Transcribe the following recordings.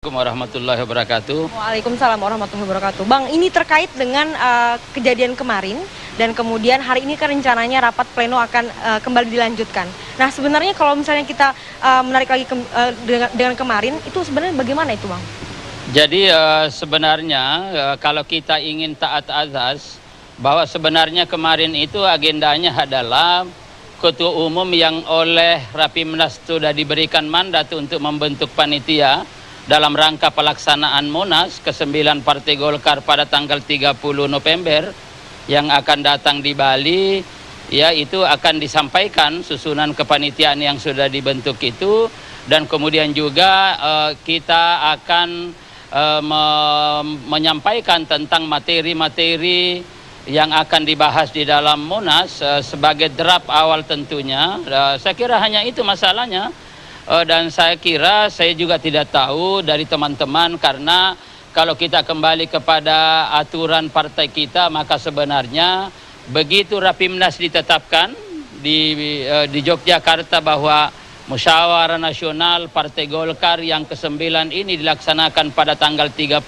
Assalamualaikum warahmatullahi wabarakatuh. Waalaikumsalam warahmatullahi wabarakatuh. Bang, ini terkait dengan kejadian kemarin dan kemudian hari ini kan rencananya rapat pleno akan kembali dilanjutkan. Nah, sebenarnya kalau misalnya kita menarik lagi dengan kemarin, itu sebenarnya bagaimana itu, Bang? Jadi sebenarnya kalau kita ingin taat azas, bahwa sebenarnya kemarin itu agendanya adalah Ketua Umum yang oleh Rapimnas sudah diberikan mandat untuk membentuk panitia dalam rangka pelaksanaan Munas ke-9 Partai Golkar pada tanggal 30 November yang akan datang di Bali, ya itu akan disampaikan susunan kepanitiaan yang sudah dibentuk itu, dan kemudian juga kita akan menyampaikan tentang materi-materi yang akan dibahas di dalam Munas sebagai draft awal tentunya. Saya kira hanya itu masalahnya, dan saya kira saya juga tidak tahu dari teman-teman, karena kalau kita kembali kepada aturan partai kita, maka sebenarnya begitu Rapimnas ditetapkan di Yogyakarta bahwa Musyawarah Nasional Partai Golkar yang ke-9 ini dilaksanakan pada tanggal 30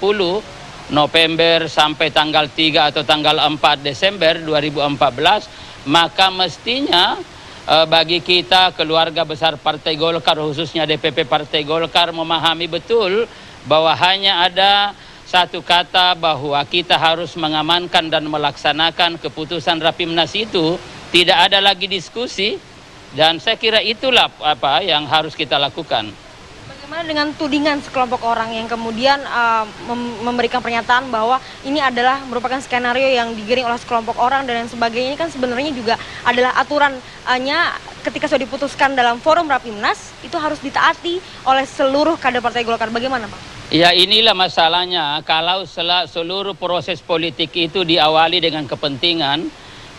November sampai tanggal 3 atau tanggal 4 Desember 2014, maka mestinya bagi kita keluarga besar Partai Golkar, khususnya DPP Partai Golkar, memahami betul bahwa hanya ada satu kata, bahwa kita harus mengamankan dan melaksanakan keputusan Rapimnas itu, tidak ada lagi diskusi, dan saya kira itulah apa yang harus kita lakukan. Bagaimana dengan tudingan sekelompok orang yang kemudian memberikan pernyataan bahwa ini adalah merupakan skenario yang digiring oleh sekelompok orang dan yang sebagainya? Ini kan sebenarnya juga adalah aturannya ketika sudah diputuskan dalam forum Rapimnas, itu harus ditaati oleh seluruh kader Partai Golkar. Bagaimana, Pak? Ya, inilah masalahnya. Kalau seluruh proses politik itu diawali dengan kepentingan,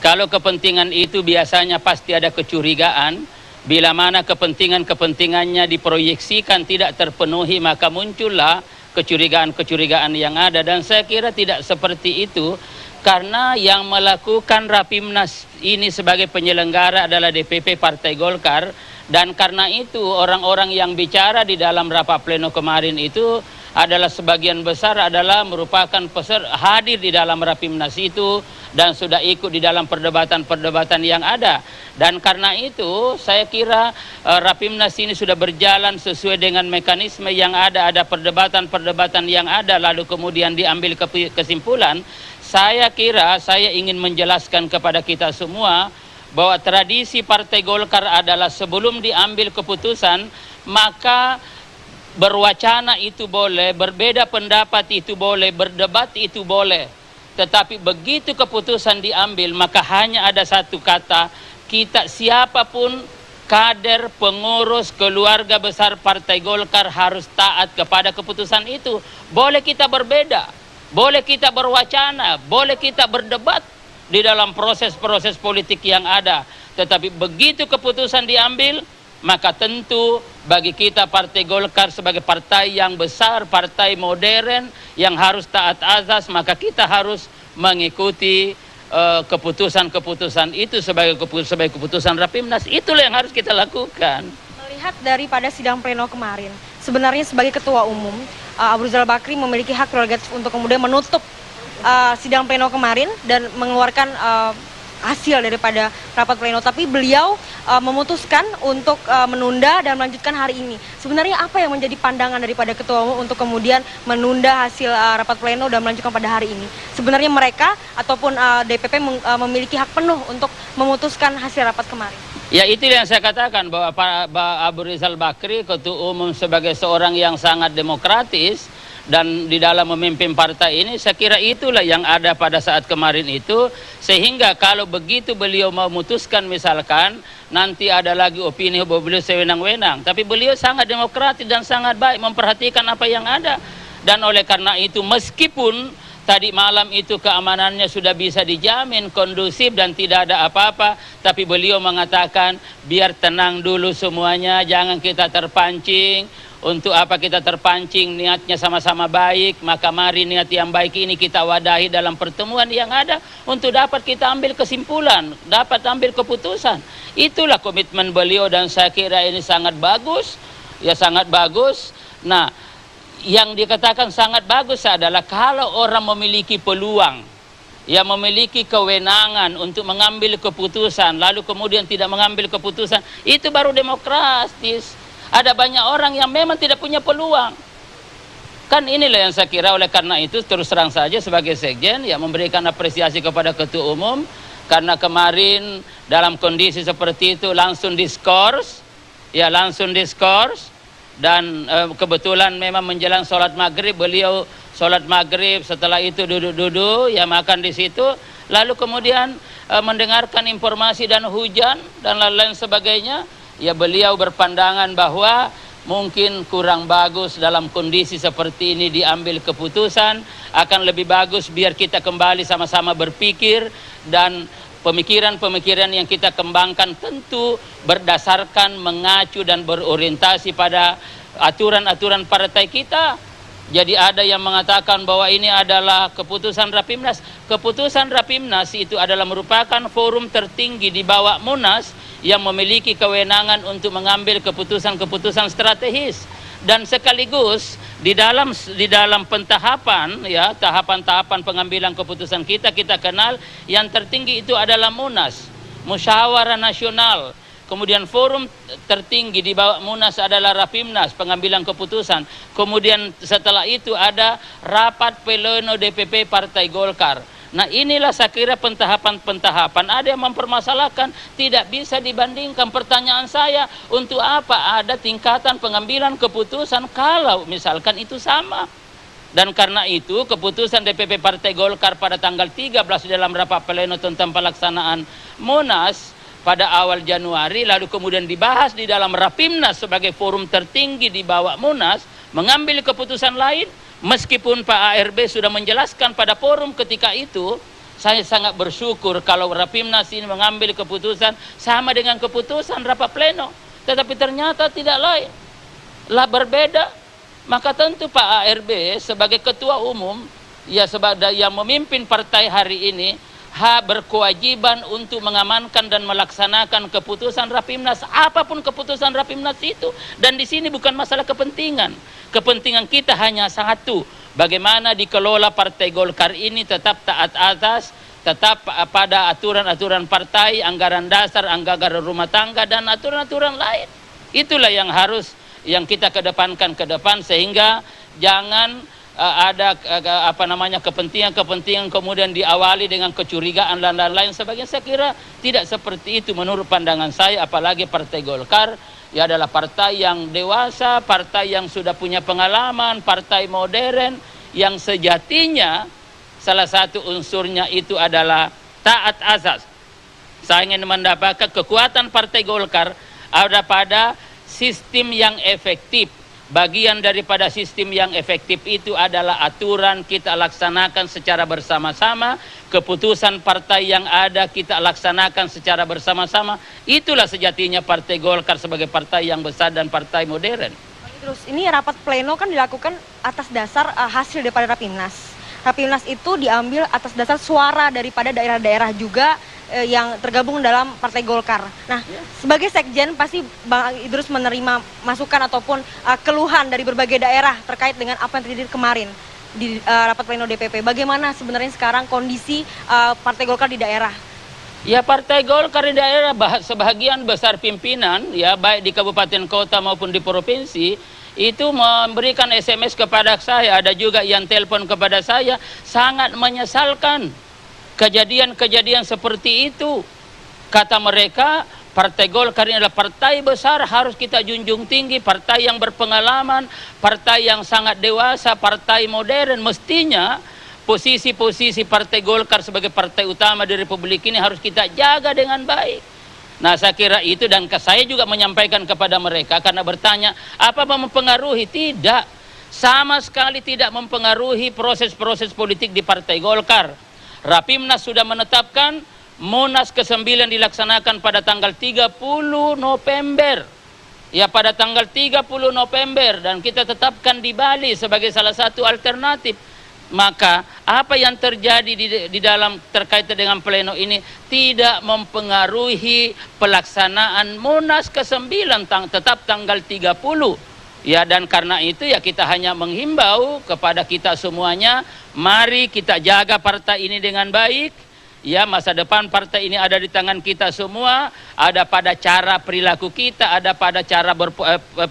kalau kepentingan itu biasanya pasti ada kecurigaan. Bila mana kepentingannya diproyeksikan tidak terpenuhi, maka muncullah kecurigaan-kecurigaan yang ada. Dan saya kira tidak seperti itu, karena yang melakukan Rapimnas ini sebagai penyelenggara adalah DPP Partai Golkar. Dan karena itu orang-orang yang bicara di dalam rapat pleno kemarin itu adalah sebagian besar adalah merupakan hadir di dalam Rapimnas itu dan sudah ikut di dalam perdebatan-perdebatan yang ada. Dan karena itu saya kira Rapimnas ini sudah berjalan sesuai dengan mekanisme yang ada perdebatan-perdebatan yang ada, lalu kemudian diambil kesimpulan. Saya kira saya ingin menjelaskan kepada kita semua bahwa tradisi Partai Golkar adalah sebelum diambil keputusan, maka berwacana itu boleh, berbeda pendapat itu boleh, berdebat itu boleh. Tetapi begitu keputusan diambil, maka hanya ada satu kata, kita siapapun kader, pengurus, keluarga besar Partai Golkar harus taat kepada keputusan itu. Boleh kita berbeda, boleh kita berwacana, boleh kita berdebat di dalam proses-proses politik yang ada. Tetapi begitu keputusan diambil, maka tentu bagi kita Partai Golkar sebagai partai yang besar, partai modern yang harus taat azas, maka kita harus mengikuti keputusan-keputusan itu sebagai keputusan Rapimnas. Itulah yang harus kita lakukan. Melihat daripada sidang pleno kemarin, sebenarnya sebagai Ketua Umum, Abu Rizal Bakri memiliki hak prerogatif untuk kemudian menutup sidang pleno kemarin dan mengeluarkan hasil daripada rapat pleno, tapi beliau memutuskan untuk menunda dan melanjutkan hari ini. Sebenarnya apa yang menjadi pandangan daripada Ketua Umum untuk kemudian menunda hasil rapat pleno dan melanjutkan pada hari ini? Sebenarnya mereka ataupun DPP memiliki hak penuh untuk memutuskan hasil rapat kemarin. Ya, itu yang saya katakan, bahwa Abu Rizal Bakri, Ketua Umum sebagai seorang yang sangat demokratis dan di dalam memimpin partai ini, saya kira itulah yang ada pada saat kemarin itu. Sehingga kalau begitu beliau memutuskan, misalkan nanti ada lagi opini bahwa beliau sewenang-wenang, tapi beliau sangat demokratis dan sangat baik memperhatikan apa yang ada. Dan oleh karena itu, meskipun tadi malam itu keamanannya sudah bisa dijamin kondusif dan tidak ada apa-apa, tapi beliau mengatakan biar tenang dulu semuanya, jangan kita terpancing. Untuk apa kita terpancing, niatnya sama-sama baik, maka mari niat yang baik ini kita wadahi dalam pertemuan yang ada untuk dapat kita ambil kesimpulan, dapat ambil keputusan. Itulah komitmen beliau dan saya kira ini sangat bagus, ya sangat bagus. Nah, yang dikatakan sangat bagus adalah kalau orang memiliki peluang, ya memiliki kewenangan untuk mengambil keputusan, lalu kemudian tidak mengambil keputusan, itu baru demokratis. Ada banyak orang yang memang tidak punya peluang. Kan inilah yang saya kira, oleh karena itu terus terang saja sebagai sekjen ya memberikan apresiasi kepada ketua umum, karena kemarin dalam kondisi seperti itu langsung diskors, dan kebetulan memang menjelang sholat maghrib, beliau sholat maghrib, setelah itu duduk-duduk ya makan di situ, lalu kemudian mendengarkan informasi dan hujan dan lain-lain sebagainya, ya beliau berpandangan bahwa mungkin kurang bagus dalam kondisi seperti ini diambil keputusan, akan lebih bagus biar kita kembali sama-sama berpikir, dan pemikiran-pemikiran yang kita kembangkan tentu berdasarkan mengacu dan berorientasi pada aturan-aturan partai kita. Jadi ada yang mengatakan bahwa ini adalah keputusan Rapimnas. Keputusan Rapimnas itu adalah merupakan forum tertinggi di bawah Munas yang memiliki kewenangan untuk mengambil keputusan-keputusan strategis, dan sekaligus di dalam pentahapan ya tahapan-tahapan pengambilan keputusan kita kenal yang tertinggi itu adalah Munas, Musyawarah Nasional. Kemudian forum tertinggi di bawah Munas adalah Rapimnas, pengambilan keputusan. Kemudian setelah itu ada rapat pleno DPP Partai Golkar. Nah inilah saya kira pentahapan-pentahapan. Ada yang mempermasalahkan, tidak bisa dibandingkan. Pertanyaan saya, untuk apa ada tingkatan pengambilan keputusan kalau misalkan itu sama? Dan karena itu keputusan DPP Partai Golkar pada tanggal 13 dalam rapat pleno tentang pelaksanaan Munas pada awal Januari, lalu kemudian dibahas di dalam Rapimnas sebagai forum tertinggi di bawah Munas, mengambil keputusan lain. Meskipun Pak ARB sudah menjelaskan pada forum ketika itu, saya sangat bersyukur kalau Rapimnas ini mengambil keputusan sama dengan keputusan rapat pleno. Tetapi ternyata tidak lain, lah berbeda. Maka tentu Pak ARB sebagai ketua umum, ya sebagai yang memimpin partai hari ini, berkewajiban untuk mengamankan dan melaksanakan keputusan Rapimnas, apapun keputusan Rapimnas itu. Dan di sini bukan masalah kepentingan. Kepentingan kita hanya satu, bagaimana dikelola Partai Golkar ini tetap taat azas, tetap pada aturan-aturan partai, anggaran dasar, anggaran rumah tangga, dan aturan-aturan lain. Itulah yang harus yang kita kedepankan ke depan, sehingga jangan ada kepentingan kemudian diawali dengan kecurigaan dan lain-lain sebagainya. Saya kira tidak seperti itu menurut pandangan saya, apalagi Partai Golkar ya adalah partai yang dewasa, partai yang sudah punya pengalaman, partai modern yang sejatinya salah satu unsurnya itu adalah taat azas. Saya ingin mendapatkan kekuatan Partai Golkar ada pada sistem yang efektif. Bagian daripada sistem yang efektif itu adalah aturan kita laksanakan secara bersama-sama, keputusan partai yang ada kita laksanakan secara bersama-sama. Itulah sejatinya Partai Golkar sebagai partai yang besar dan partai modern. Terus ini rapat pleno kan dilakukan atas dasar hasil daripada Rapimnas. Rapimnas itu diambil atas dasar suara daripada daerah-daerah juga yang tergabung dalam Partai Golkar. Nah, sebagai sekjen pasti Bang Idrus menerima masukan ataupun keluhan dari berbagai daerah terkait dengan apa yang terjadi kemarin di rapat pleno DPP. Bagaimana sebenarnya sekarang kondisi Partai Golkar di daerah? Ya, Partai Golkar di daerah sebagian besar pimpinan ya baik di kabupaten kota maupun di provinsi itu memberikan SMS kepada saya, ada juga yang telepon kepada saya, sangat menyesalkan kejadian-kejadian seperti itu. Kata mereka, Partai Golkar ini adalah partai besar, harus kita junjung tinggi, partai yang berpengalaman, partai yang sangat dewasa, partai modern. Mestinya posisi-posisi Partai Golkar sebagai partai utama di Republik ini harus kita jaga dengan baik. Nah, saya kira itu, dan saya juga menyampaikan kepada mereka karena bertanya, apa mempengaruhi? Tidak, sama sekali tidak mempengaruhi proses-proses politik di Partai Golkar. Rapimnas sudah menetapkan Munas ke-9 dilaksanakan pada tanggal 30 November. Ya, pada tanggal 30 November, dan kita tetapkan di Bali sebagai salah satu alternatif. Maka apa yang terjadi di dalam terkait dengan pleno ini tidak mempengaruhi pelaksanaan Munas ke-9 tetap tanggal 30 Ya, dan karena itu ya kita hanya menghimbau kepada kita semuanya, mari kita jaga partai ini dengan baik. Ya, masa depan partai ini ada di tangan kita semua, ada pada cara perilaku kita, ada pada cara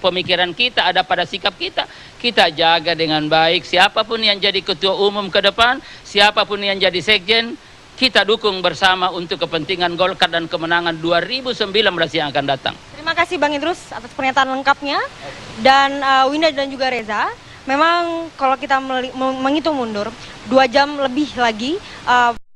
pemikiran kita, ada pada sikap kita. Kita jaga dengan baik, siapapun yang jadi ketua umum ke depan, siapapun yang jadi sekjen, kita dukung bersama untuk kepentingan Golkar dan kemenangan 2019 yang akan datang. Terima kasih Bang Idrus atas pernyataan lengkapnya. Dan Winda dan juga Reza, memang kalau kita menghitung mundur 2 jam lebih lagi